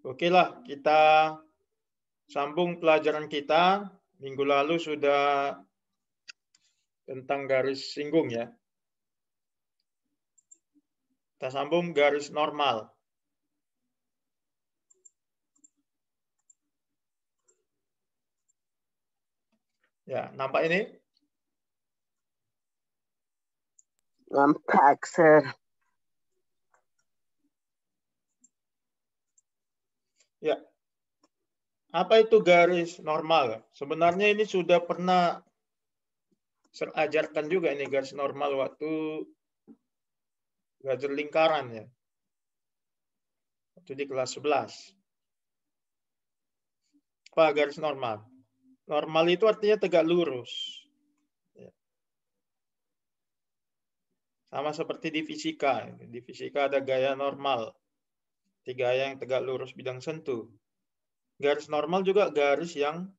Oke lah, kita sambung pelajaran kita. Minggu lalu sudah tentang garis singgung ya. Kita sambung garis normal. Ya, nampak ini? Nampak, Sir. Ya. Apa itu garis normal? Sebenarnya ini sudah pernah saya ajarkan juga ini garis normal waktu belajar lingkaran ya. Waktu di kelas 11. Apa garis normal? Normal itu artinya tegak lurus. Ya. Sama seperti di fisika. Di fisika ada gaya normal. Gaya yang tegak lurus bidang sentuh. Garis normal juga garis yang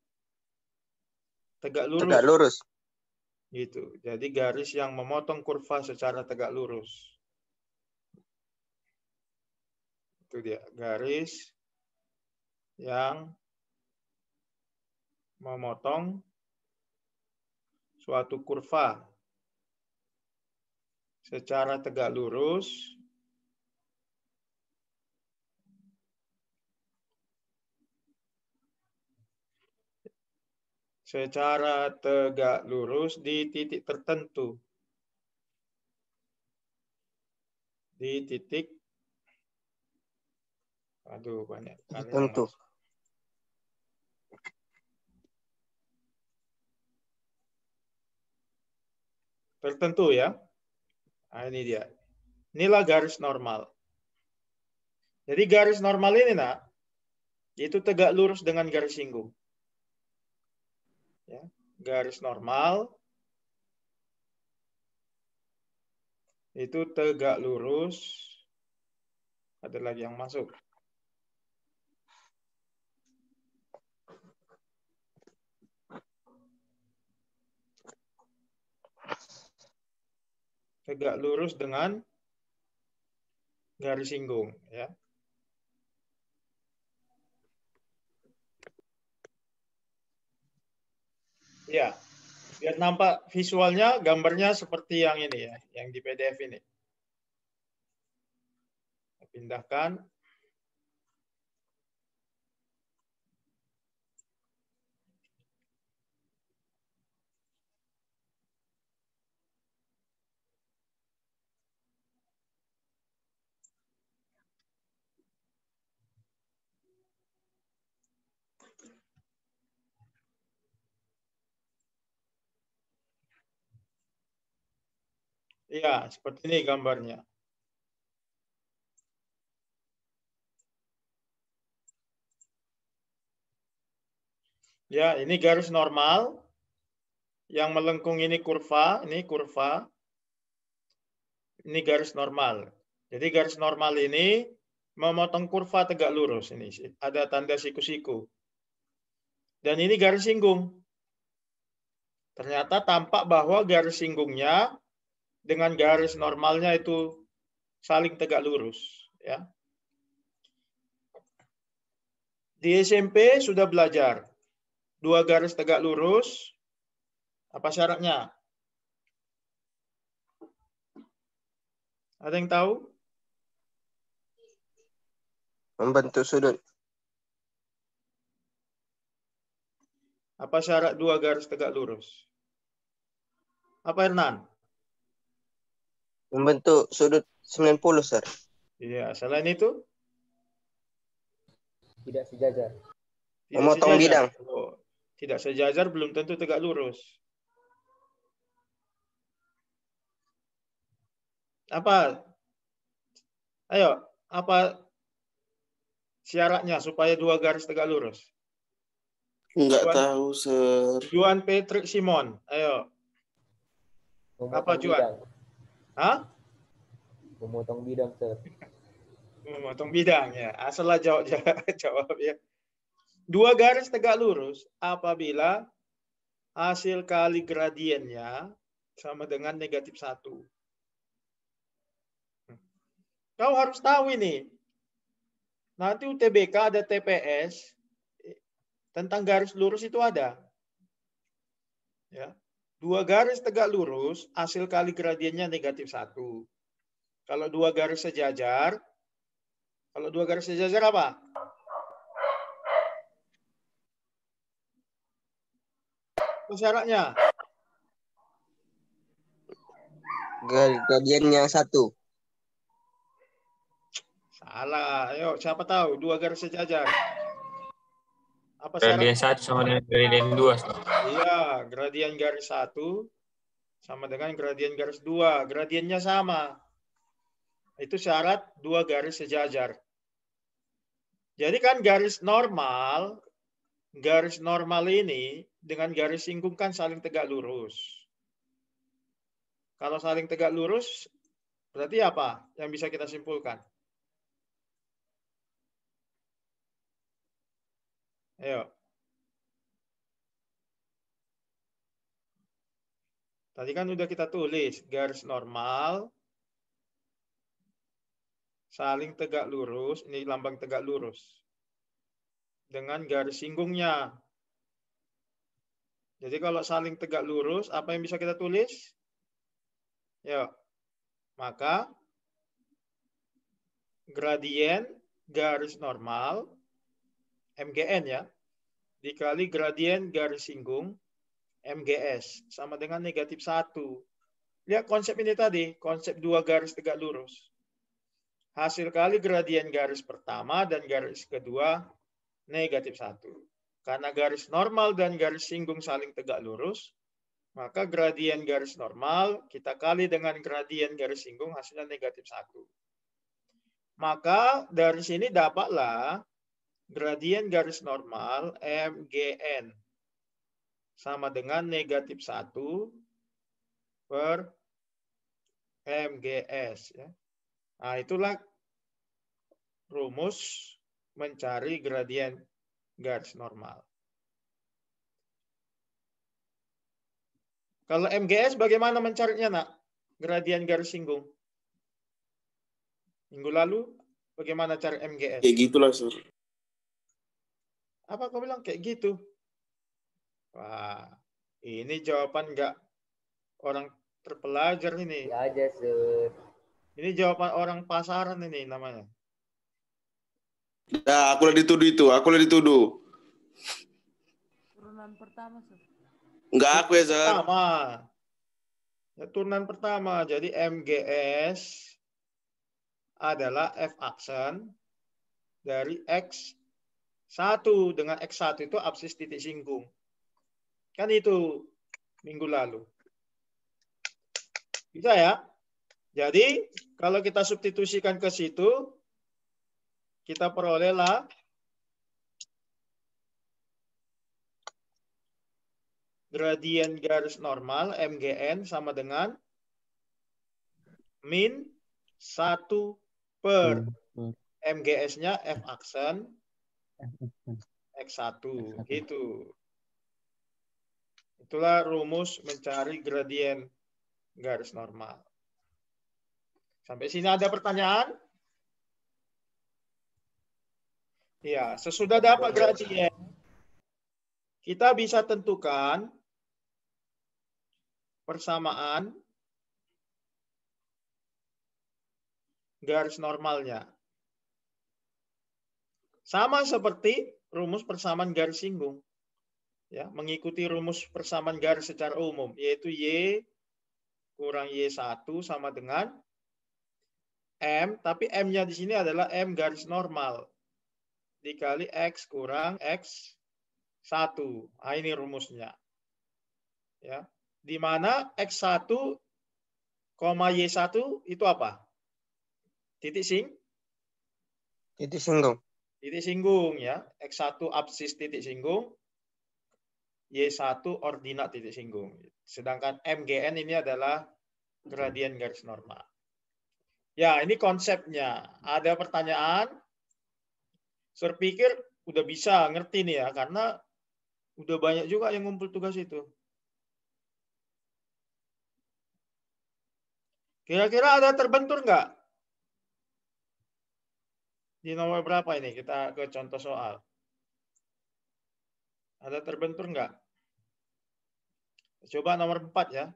tegak lurus. Tegak lurus. Gitu. Jadi garis yang memotong kurva secara tegak lurus. Itu dia, garis yang memotong suatu kurva secara tegak lurus di titik tertentu. Di titik banyak Tertentu. Tertentu ya. Nah, ini dia. Inilah garis normal. Jadi garis normal ini itu tegak lurus dengan garis singgung. Ya, garis normal itu tegak lurus. Ada lagi yang masuk. Tegak lurus dengan garis singgung ya. Ya, biar nampak visualnya, gambarnya seperti yang ini ya, yang di PDF ini. Pindahkan. Iya, seperti ini gambarnya. Ya, ini garis normal. Yang melengkung ini kurva. Ini garis normal. Jadi garis normal ini memotong kurva tegak lurus. Ini ada tanda siku-siku. Dan ini garis singgung. Ternyata tampak bahwa garis singgungnya dengan garis normalnya itu saling tegak lurus. Ya. Di SMP sudah belajar. Dua garis tegak lurus. Apa syaratnya? Ada yang tahu? Membentuk sudut. Apa syarat dua garis tegak lurus? Apa Hernan? Membentuk sudut 90, Sir. Iya, selain itu? Tidak sejajar. Memotong bidang. Oh, tidak sejajar belum tentu tegak lurus. Apa? Ayo, apa syaratnya supaya dua garis tegak lurus? Enggak tahu, Sir. Juan Patrick Simon. Ayo. Apa Juan? Bidang. Hah? Memotong bidang, Sir. Memotong bidang ya. Asal jawab ya. Dua garis tegak lurus apabila hasil kali gradiennya sama dengan negatif 1. Kau harus tahu ini. Nanti UTBK ada TPS tentang garis lurus itu ada. Ya. 2 garis tegak lurus, hasil kali gradiennya -1. Kalau 2 garis sejajar, apa? Apa syaratnya? Gradiennya 1. Salah. Ayo, siapa tahu 2 garis sejajar. Apa Gradien syaratnya? 1 sama dengan gradien 2. Iya, gradien garis 1 sama dengan gradien garis 2. Gradiennya sama. Itu syarat 2 garis sejajar. Jadi kan garis normal ini dengan garis singgung kan saling tegak lurus. Kalau saling tegak lurus, berarti apa yang bisa kita simpulkan? Ayo. Tadi kan udah kita tulis, garis normal, saling tegak lurus, ini lambang tegak lurus, dengan garis singgungnya. Jadi kalau saling tegak lurus, apa yang bisa kita tulis? Ya, maka gradien garis normal, MGN ya, dikali gradien garis singgung, MGS, sama dengan -1. Lihat konsep ini tadi, konsep 2 garis tegak lurus. Hasil kali gradien garis pertama dan garis kedua, -1. Karena garis normal dan garis singgung saling tegak lurus, maka gradien garis normal kita kali dengan gradien garis singgung hasilnya -1. Maka dari sini dapatlah gradien garis normal MGN sama dengan -1 per MGS. Ya. Nah, itulah rumus mencari gradien garis normal. Kalau MGS bagaimana mencarinya, nak? Gradien garis singgung. Minggu lalu bagaimana cari MGS? Kayak gitulah, Sir. Apa kau bilang kayak gitu? Wah, ini jawaban nggak orang terpelajar ini. Ya aja, Sir. Ini jawaban orang pasaran ini namanya. Nah, aku lah dituduh itu. Aku lah dituduh. Turunan pertama, Sir. Enggak aku ya, Sir. Pertama. Ya, turunan pertama. Jadi MGS adalah F aksen dari X1 dengan X1 itu absis titik singgung. Kan itu minggu lalu. Bisa ya? Jadi kalau kita substitusikan ke situ, kita perolehlah gradien garis normal MGN sama dengan min 1 per MGS-nya F aksen X1 gitu. Itulah rumus mencari gradien garis normal. Sampai sini ada pertanyaan? Ya, sesudah dapat gradien, kita bisa tentukan persamaan garis normalnya. Sama seperti rumus persamaan garis singgung. Ya, mengikuti rumus persamaan garis secara umum, yaitu Y kurang Y1 sama dengan M, tapi M-nya di sini adalah M garis normal dikali X kurang X1. Nah, ini rumusnya. Ya. Di mana X1, Y1 itu apa? Titik singgung. Titik singgung ya. X1 absis titik singgung, Y1 ordinat titik singgung. Sedangkan MGN ini adalah gradien garis normal. Ya, ini konsepnya. Ada pertanyaan? Saya pikir udah bisa ngerti nih ya, karena udah banyak juga yang ngumpul tugas itu. Kira-kira ada terbentur nggak? Di nomor berapa ini? Kita ke contoh soal. Ada terbentur enggak? Coba nomor 4 ya.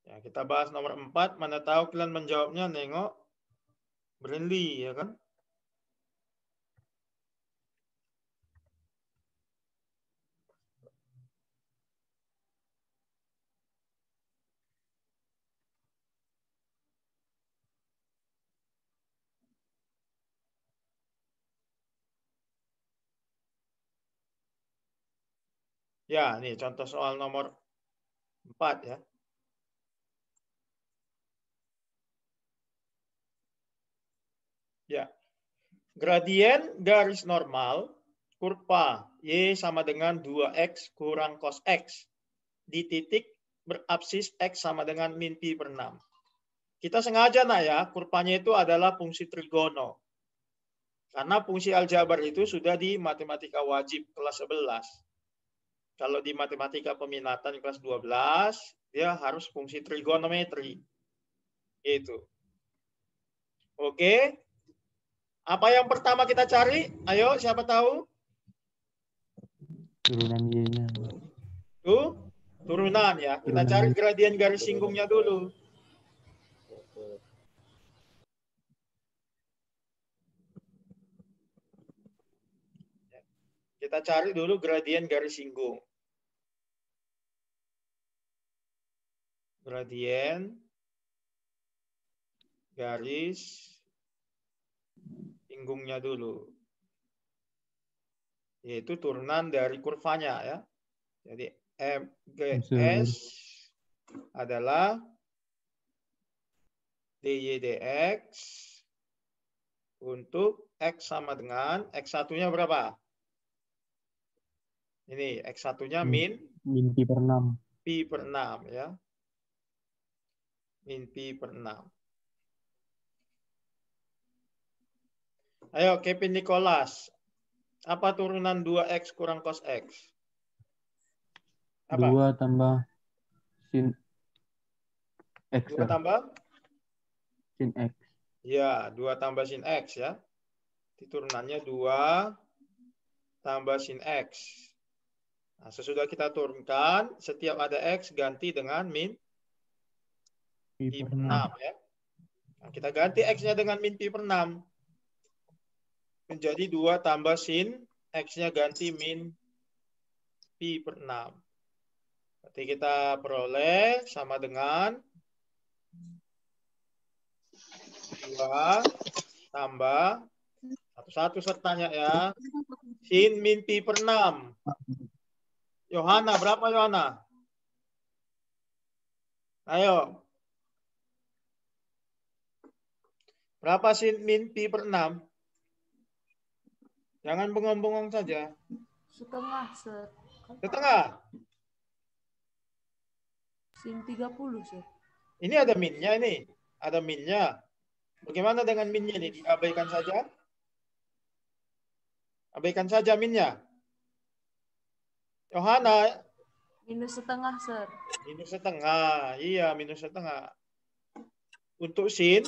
Ya, kita bahas nomor 4. Mana tahu kalian menjawabnya nengok Brandly, ya kan? Ya, ini contoh soal nomor 4 ya. Ya. Gradien garis normal kurva Y sama dengan 2X kurang cos X di titik berabsis X sama dengan min pi per 6. Kita sengaja ya, kurvanya itu adalah fungsi trigono. Karena fungsi aljabar itu sudah di matematika wajib kelas 11. Kalau di matematika peminatan kelas 12, dia harus fungsi trigonometri. Itu. Oke. Apa yang pertama kita cari? Ayo, siapa tahu? Turunan Y-nya. Tuh, turunan ya. Kita cari gradien garis singgungnya dulu. Kita cari dulu gradien garis singgung. Gradien garis singgungnya dulu. Yaitu turunan dari kurvanya ya. Jadi MGS adalah dy dx untuk X sama dengan X1-nya berapa? Ini X1-nya min pi per 6. Pi per 6 ya. Min pi per 6. Ayo Kevin Nicholas. Apa turunan 2X kurang cos X? Apa? 2 tambah sin X. 2 tambah? Sin X. Ya, 2 tambah sin X ya. Di turunannya 2 tambah sin X. Nah, sesudah kita turunkan, setiap ada X ganti dengan min pi per 6 ya. Nah, kita ganti X-nya dengan min pi per 6. Menjadi 2 tambah sin, X-nya ganti min pi per 6. Berarti kita peroleh sama dengan 2 tambah satu-satu sertanya ya. Sin min pi per 6. Yohana, berapa Yohana? Ayo. Berapa sin min pi per 6? Jangan bengong-bengong saja. Setengah, Sir. Setengah. Sin 30, Sir. Ini ada minnya ini. Ada minnya. Bagaimana dengan minnya ini? Diabaikan saja? Abaikan saja minnya. Yohana. Minus setengah, Sir. Minus setengah. Iya, minus setengah. Untuk sin,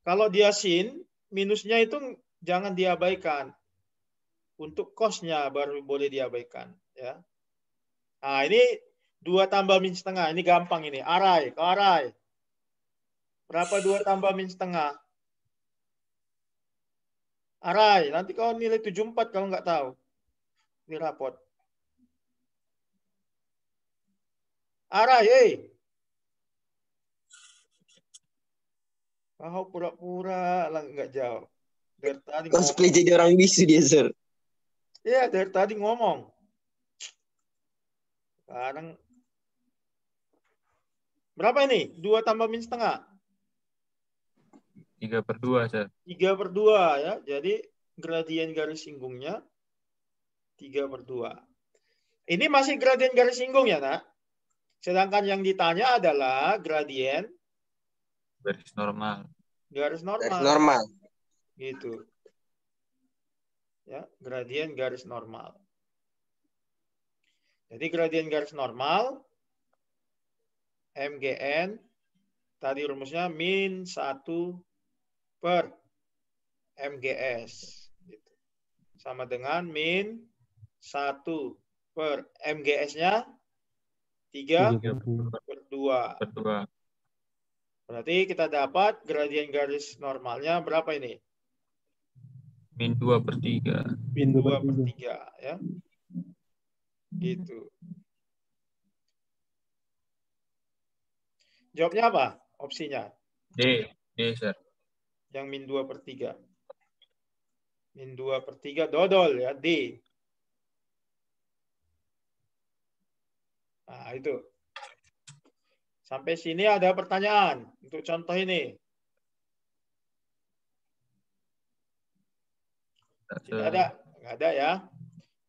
kalau dia sin, minusnya itu jangan diabaikan. Untuk cosnya baru boleh diabaikan. Ya. Nah, ini 2 tambah min setengah. Ini gampang ini. Arai, ke Arai. Berapa 2 tambah min setengah? Arai, nanti kau nilai 74 kalau nggak tahu. Di rapot. Arai, Kau pura-pura lah nggak jawab. Dari tadi Cosplay jadi orang bisu dia, Sir. Iya, dari tadi ngomong. Sekarang berapa ini? 2 tambah min setengah? 3/2, Sir. 3/2 ya. Jadi gradien garis singgungnya 3/2. Ini masih gradien garis singgung ya, nak? Sedangkan yang ditanya adalah gradien Garis normal. garis normal. Garis normal. Gitu. Ya, gradien garis normal. Jadi gradien garis normal MGN Tadi rumusnya min 1 per MGS. Gitu. Sama dengan min 1 per MGS-nya 3 per 2. Berdua. Berarti kita dapat gradien garis normalnya berapa ini? Min 2/3. Min 2 per 3 ya. Gitu. Jawabnya apa? Opsinya. D, sir. Yang min 2 per 3. Min 2 per 3 dodol ya, D. Nah, itu. Sampai sini ada pertanyaan untuk contoh ini. Tidak ada. Nggak ada ya.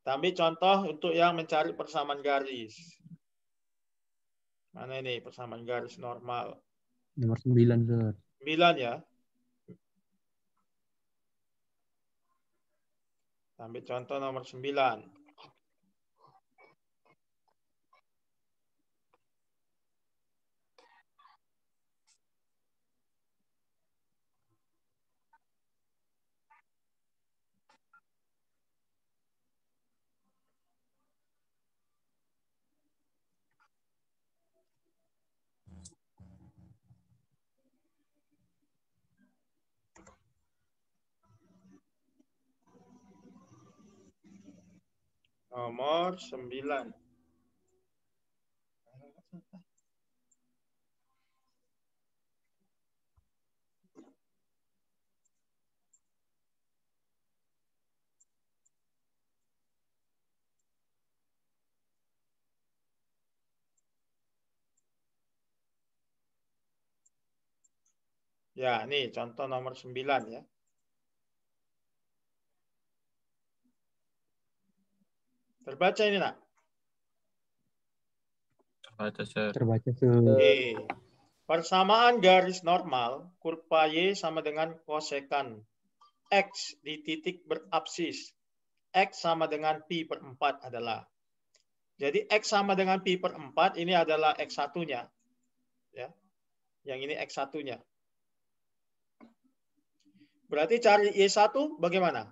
Tapi contoh untuk yang mencari persamaan garis. Mana ini persamaan garis normal? Nomor 9, sir. 9 ya. Ambil contoh nomor 9. Nomor 9. Ya, ini contoh nomor 9 ya. Terbaca ini, nak? Terbaca, sir. Terbaca. Oke. Persamaan garis normal, kurva Y sama dengan kosekan X di titik berabsis. X sama dengan pi per 4 adalah. Jadi X sama dengan pi per 4 ini adalah X1-nya. Ya. Yang ini X1-nya. Berarti cari Y1 bagaimana?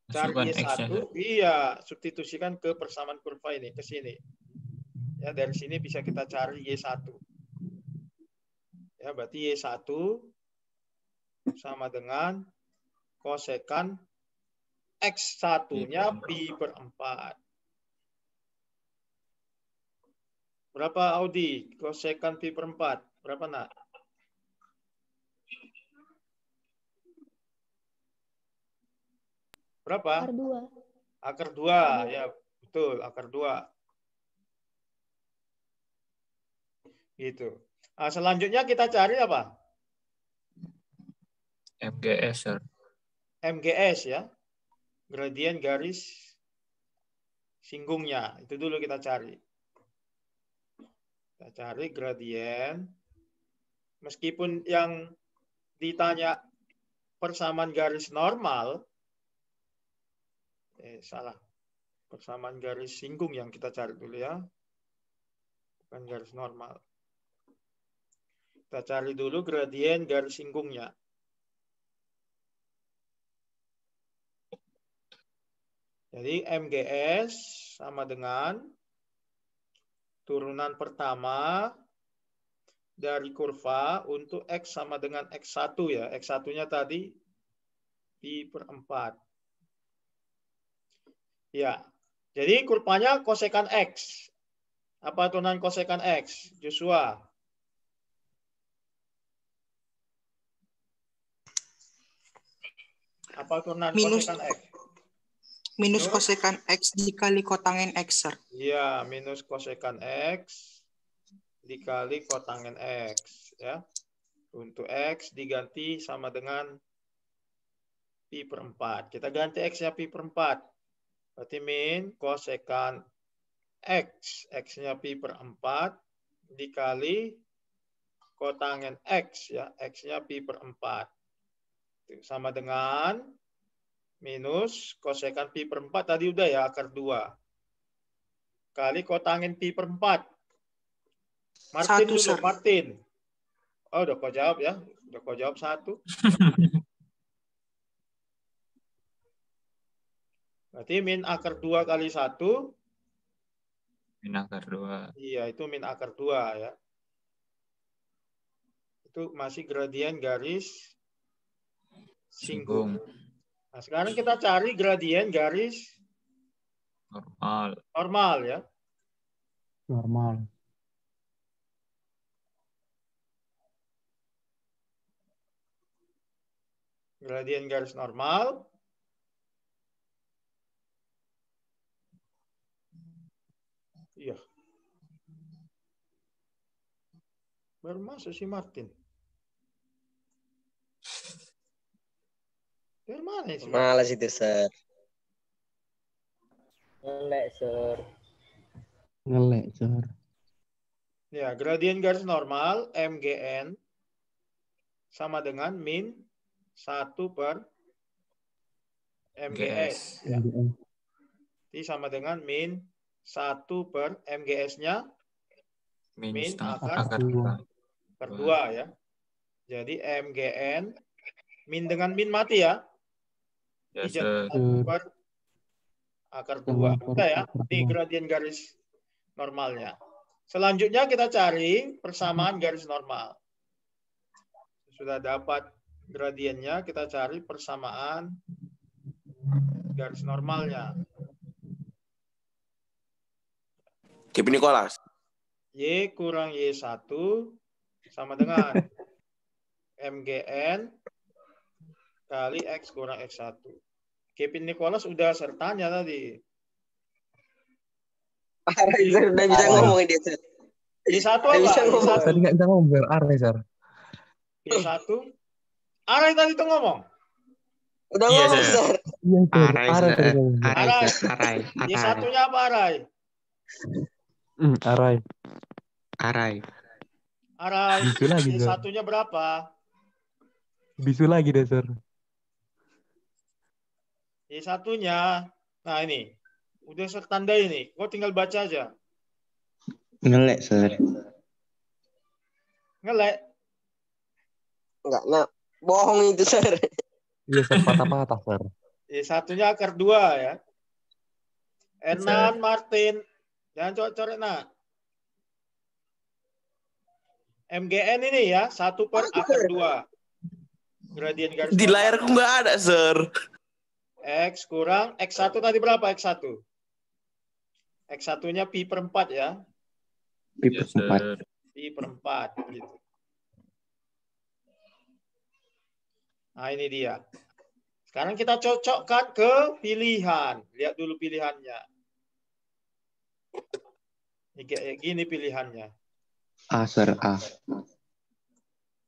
Cari Masukkan Y1, iya, substitusikan ke persamaan kurva ini, ke sini. Ya, dari sini bisa kita cari Y1. Ya, berarti Y1 sama dengan kosekan X1-nya pi per 4. Berapa, Audi? Kosekan pi per 4. Berapa, nak? Berapa? Akar 2. Akar 2, ya betul, akar 2. Gitu. Nah, selanjutnya kita cari apa? MGS, sir. MGS ya. Gradien garis singgungnya. Itu dulu kita cari. Kita cari gradien. Meskipun yang ditanya persamaan garis normal, salah. Persamaan garis singgung yang kita cari dulu ya. Bukan garis normal. Kita cari dulu gradien garis singgungnya. Jadi MGS sama dengan turunan pertama dari kurva untuk X sama dengan X1 ya. X1-nya tadi pi per 4. Ya, jadi kurvanya kosekan X. Apa turunan kosekan X? Joshua. Apa turunan kosekan X? Minus kosekan X dikali kotangin X, sir. Iya, minus kosekan X dikali kotangin X. Ya. Untuk X diganti sama dengan pi per 4. Kita ganti X-nya pi per 4. Berarti min kosekan X. X-nya pi per 4 dikali kotangin X. Ya. X-nya pi per 4. Sama dengan minus kosekan pi per 4 tadi udah ya, akar 2. Kali kotangin pi per 4. Martin dulu, Martin. Oh, udah kau jawab ya. Udah kau jawab 1. Berarti min akar 2 kali 1. Min akar 2. Iya, itu min akar 2 ya. Itu masih gradien garis singgung. Nah, sekarang kita cari gradien garis Normal. normal ya. Normal. Gradien garis normal. Iya. Baru masuk si Martin. Dari mana sih? Malas itu, Sir. Ngelek, Sir. Ngelek, Sir. Ya, gradien garis normal MGN sama dengan min 1 per MGS. Ya. Jadi sama dengan min 1 per MGS-nya Min akar akar 2. per 2 ya. Jadi MGN min dengan min mati ya. Ya, Jadi Sir. per akar 2. Udah ya. Ini gradien garis normalnya. Selanjutnya kita cari persamaan garis normal. Sudah dapat gradiennya, kita cari persamaan garis normalnya. Kepi Nicholas. Y kurang Y1 sama dengan MGN kali X kurang X1. Kevin Nicholas udah sertanya tadi. Sir, udah bisa ngomong dia, Sir. Y1 Udah apa? bisa ngomong. Tadi nggak bisa ngomong biar arah, Sir. Y1. Arai tadi tuh ngomong. Udah Iya, ngomong, Sir. Sir. Iya, Sir. Arai, Arah Sir. tadi ngomong. Arai. Arai. Y1-nya apa Arai? Arai. Arai. Arai. Bisu lagi, Sir. Y1-nya berapa? Bisu lagi deh, Sir. Y1-nya. Nah ini. Udah sertandai ini. Kau tinggal baca aja. Ngelek, Sir. Ngelek. Enggak, nah. Bohong itu, Sir. Iya, Sir. Patah-patah, Sir. Y1-nya akar 2 ya. Ernan, Martin. Jangan coret-coret, nak. MGN ini ya, 1 per akar 2. Gradien garis Di normal. layarku nggak ada, Sir. X kurang X1 tadi berapa X1? X1-nya pi per 4 ya. Pi Iya, per 4. Sir. Pi per 4 gitu. Nah, ini dia. Sekarang kita cocokkan ke pilihan. Lihat dulu pilihannya. Ini kayak gini pilihannya. A, Sir, A.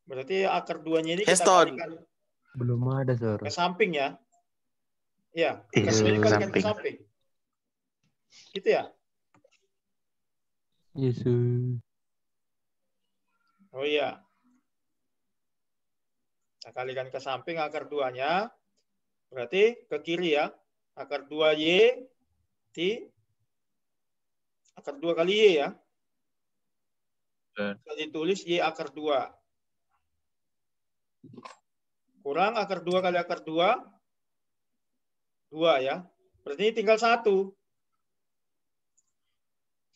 Berarti akar 2-nya ini kita Heston. kalikan Belum ada, Sir. ke samping ya. Iya, Iya, akar 2 ini kalikan ke samping. samping. Gitu ya. Iya, Sir. Oh iya. Kita kalikan ke samping akar 2-nya. Berarti ke kiri ya. Akar 2Y di akar 2 kali Y ya. Bisa ditulis Y akar 2. Kurang akar 2 kali akar 2. 2 ya. Berarti ini tinggal 1.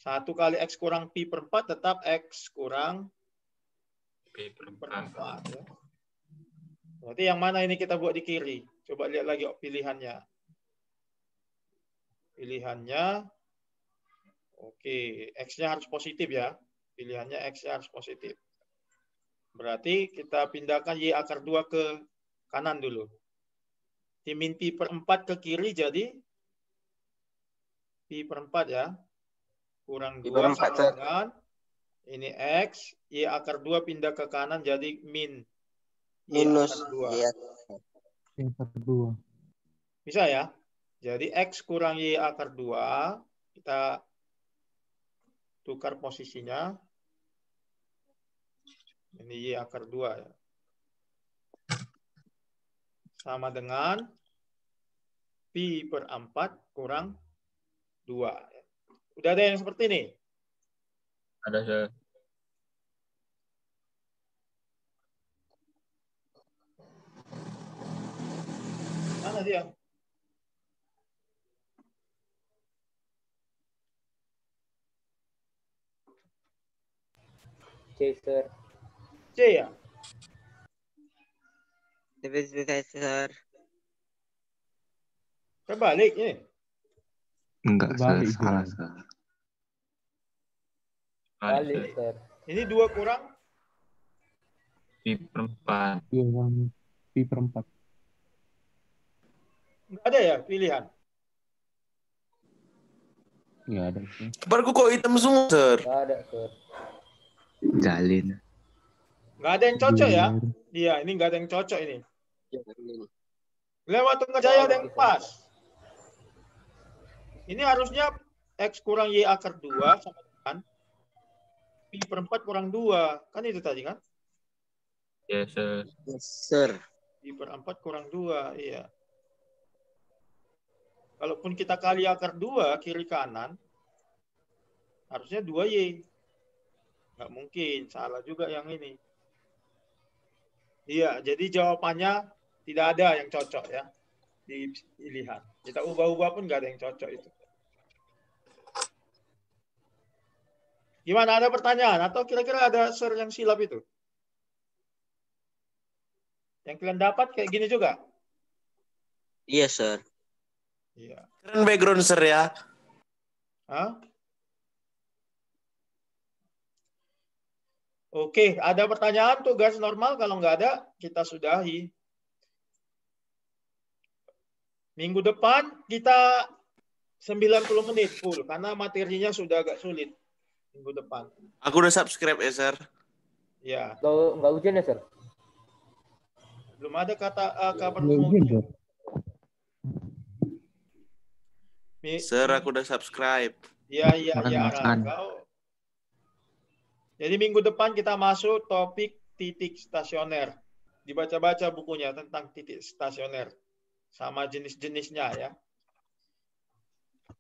1 kali X kurang pi per 4 tetap X kurang Pi per per 4. 4 ya. Berarti yang mana ini kita buat di kiri? Coba lihat lagi pilihannya. Pilihannya, oke, X-nya harus positif ya. Pilihannya X-nya harus positif. Berarti kita pindahkan Y akar 2 ke kanan dulu. Min pi per 4 ke kiri jadi pi per 4 ya. Kurang Pi 2 per 4, sama Sir. dengan ini X. Y akar 2 pindah ke kanan jadi min Y Minus. akar 2. Iya. Yang kedua. Bisa ya? Jadi X kurang Y akar 2. Kita tukar posisinya. Ini Y akar 2 ya. Sama dengan pi per 4 kurang 2. Udah ada yang seperti ini? Ada, Sir. mana dia? C, Sir. C ya? Sir. Terbalik ini. Enggak, Sir. Balik, Salah, Sir. Sir. Balik, Sir. Ini 2 kurang. Dua yang pi per 4. Nggak ada ya pilihan? Nggak ada sih. Kepalaku kok hitam semua, Sir. Nggak ada, Sir. Jalin. Nggak ada yang cocok ya? Iya, ini nggak ada yang cocok ini. Lewat Tengah Jaya ada yang pas. Ini harusnya X kurang Y akar 2 sama dengan pi per 4 kurang 2. Kan itu tadi kan? Yes, Sir. Yes, Sir. Pi per 4 kurang 2, iya. Kalaupun kita kali akar 2 kiri kanan, harusnya 2Y. Nggak mungkin, salah juga yang ini. Iya, jadi jawabannya tidak ada yang cocok ya di pilihan. Kita ubah-ubah pun nggak ada yang cocok itu. Gimana, ada pertanyaan? Atau kira-kira ada Sir yang silap itu? Yang kalian dapat kayak gini juga? Iya, Sir. Iya. Keren background, Sir ya. Hah? Oke, ada pertanyaan tugas normal? Kalau nggak ada, kita sudahi. Minggu depan kita 90 menit full, karena materinya sudah agak sulit minggu depan. Aku udah subscribe ya, Sir. Ya, Nggak ujian ya, Sir? belum ada kata kabar Nggak umum. ujian, Sir. Sir, aku udah subscribe. Iya, Ara. Makan. Jadi minggu depan kita masuk topik titik stasioner. Dibaca-baca bukunya tentang titik stasioner. Sama jenis-jenisnya ya.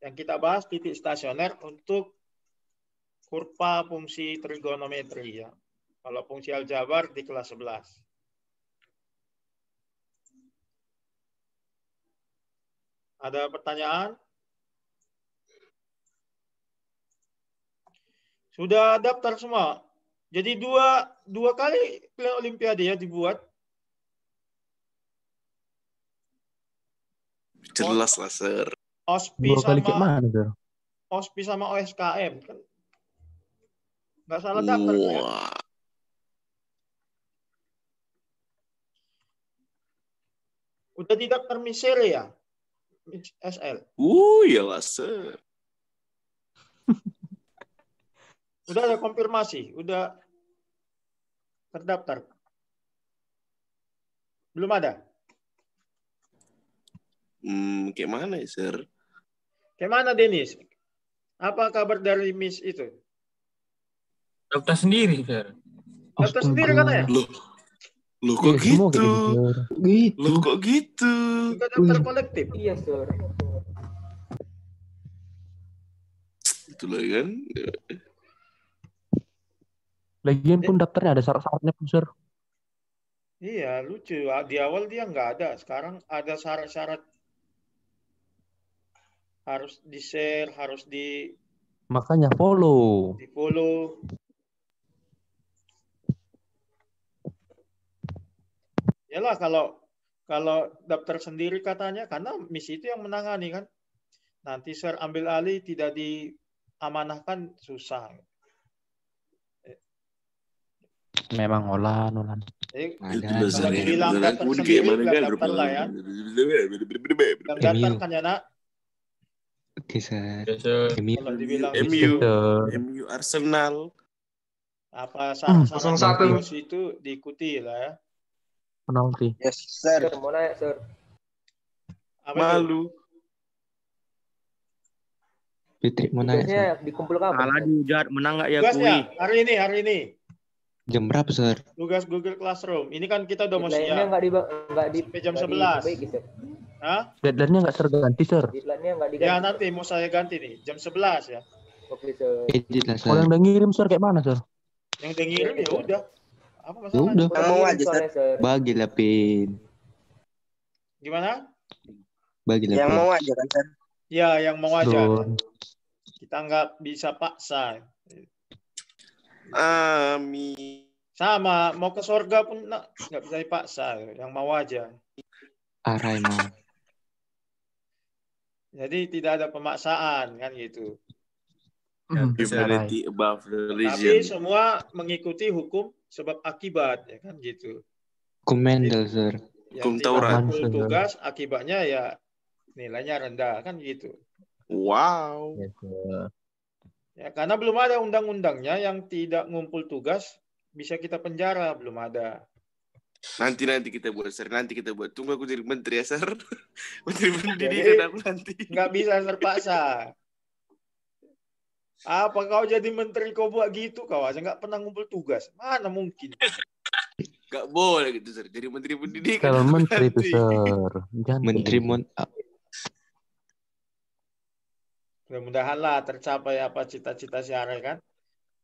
Yang kita bahas titik stasioner untuk kurva fungsi trigonometri ya. Kalau fungsi aljabar di kelas 11. Ada pertanyaan? Sudah daftar semua. Jadi dua kali pilihan olimpiade ya dibuat. Jelas lah, Sir. OSPI 2 kali kayak sama mana, Sir? OSPI sama OSKM kan. Nggak salah daftar ya. Wah. Udah didaftar Misere ya? SL. Iyalah, Sir. Udah ada konfirmasi, udah terdaftar. Belum ada? Kayak mana ya, Sir? Kayak mana, Denis? Apa kabar dari Miss itu? Daftar sendiri, Sir. Daftar sendiri katanya? Loh kok Iya, semua gitu? kayak gitu, Sir. Gitu. Loh kok gitu? Juga daftar kolektif. Iya, Sir. Itulah kan. Lagian pun daftarnya ada syarat-syaratnya pun, Sir. Iya, lucu. Di awal dia nggak ada. Sekarang ada syarat-syarat. Harus di-share, harus Makanya follow. di-follow. Yalah, kalau daftar sendiri katanya, karena misi itu yang menangani kan. Nanti Sir ambil alih, tidak diamanahkan, susah. Memang olan. Jadi, Itulah, Sir. kalau dibilang Beneran daftar aku ini sendiri, kayak mana nggak kan? daftar lah ya. Dan daftar kan ya, nak? Oke, Sir. MU. Kalau dibilang MU Arsenal. apa saran-saran 01. coach itu diikuti lah ya. Penalti. Yes, Sir. Sir, mau nanya, Sir. Apa itu? Malu. Fitri mau nanya, Sir. Tugasnya dikumpul kapan? Kalah Sir? dihujat, menang nggak ya Tugasnya kui? hari ini. Jam berapa, Sir? Tugas Google Classroom. Ini kan kita udah mau Deadline-nya siap. nggak di Sampai jam nggak 11. diperbaiki, Sir. Hah? Deadline-nya nggak terganti, Sir. Deadline-nya nggak diganti. Ya nanti mau saya ganti nih. Jam 11 ya. Oke, Sir. Edit lah, Sir. Kalau yang udah ngirim, Sir, kayak mana, Sir? Yang udah ngirim ya udah. Apa Ya masalahnya? udah, Kamu aja, Sir. Soalnya, Sir. bagi lah, Pin. Gimana? Bagilah. Yang Sir. mau aja kan, Sir? Ya, yang mau aja. Betul. Kita nggak bisa paksa. Amin. Sama, mau ke surga pun nggak bisa dipaksa. Yang mau aja. Arai mau. Jadi tidak ada pemaksaan kan gitu. Humanity above Tapi religion. semua mengikuti hukum sebab akibat ya kan gitu. Komendel, Sir. Yang Hukum tidak Taurat. kumpul tugas akibatnya ya nilainya rendah kan gitu. Wow. Ya, Sir. Ya karena belum ada undang-undangnya yang tidak ngumpul tugas bisa kita penjara, belum ada. Nanti kita buat, Sir. Nanti kita buat. Tunggu aku jadi menteri ya, Sir. Menteri Jadi, pendidikan aku nanti. nggak bisa terpaksa. Apa kau jadi menteri kau buat gitu kau aja nggak pernah ngumpul tugas, mana mungkin? Gak boleh gitu, Sir. Jadi menteri pendidikan. Calon aku menteri itu, nanti. Sir. Jangan Menteri kayak Mon Mudah-mudahan lah tercapai apa cita-cita si Are kan.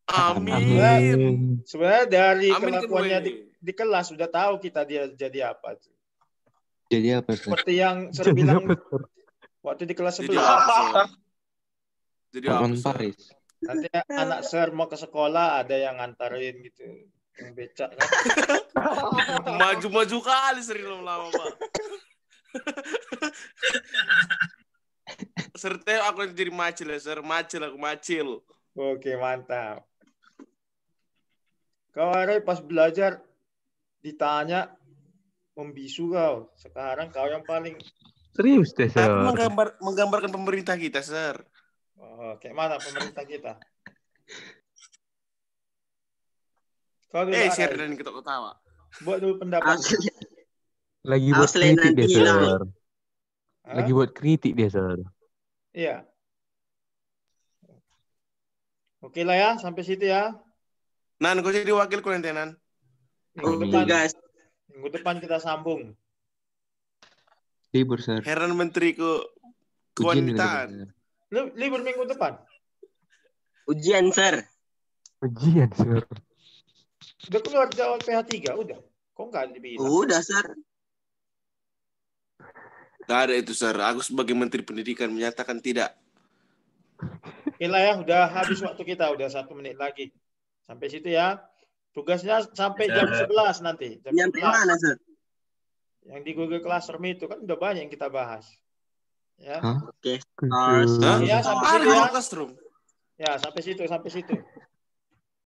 Amin. Amin. Sebenarnya dari Amin kan, kelakuannya weh. di kelas sudah tahu kita dia jadi apa. jadi apa, Sir? Seperti yang Sir Jadi bilang apa, Sir? waktu di kelas Jadi 11. apa, Sir? Jadi apa, Ron Sir? Paris. Nanti anak Sir mau ke sekolah ada yang ngantarin gitu. Yang becak kan. Maju-maju kali, Sir, lama-lama, Pak. Sir, Teo, aku jadi macil ya, Sir. Aku macil. Oke, mantap. Kau Are pas belajar ditanya membisu kau. Sekarang kau yang paling Serius deh, Sir. Aku menggambarkan pemerintah kita, Sir. kayak mana pemerintah kita? Kau dulu Share Are. dan kita ketawa. Buat dulu pendapat. Lagi buat Auslan kritik dia, nanti Sir. hilang. Lagi buat kritik dia, Sir. Iya. Oke lah ya, sampai situ ya. Nan, kau jadi wakilku nanti, Nan. Minggu depan, Tugas. minggu depan kita sambung. Libur, Sir. Heran menteriku Ujian libur, kewanitaan. Sir. Libur minggu depan. Ujian, Sir. Ujian, Sir. Udah keluar jawab PH3, udah. Kok nggak dibilang? Udah, Sir. Gak ada itu, Sir. Aku sebagai menteri pendidikan menyatakan tidak. Oke lah ya, udah habis waktu kita, udah 1 menit lagi. Sampai situ ya. Tugasnya sampai jam 11 nanti. Jam Nyampe 11. mana, Sir? Yang di Google Classroom itu kan udah banyak yang kita bahas. Ya. Hah? Oke. Khusus. Hah? Ya, sampai Ada situ ya. classroom. Ya, sampai situ.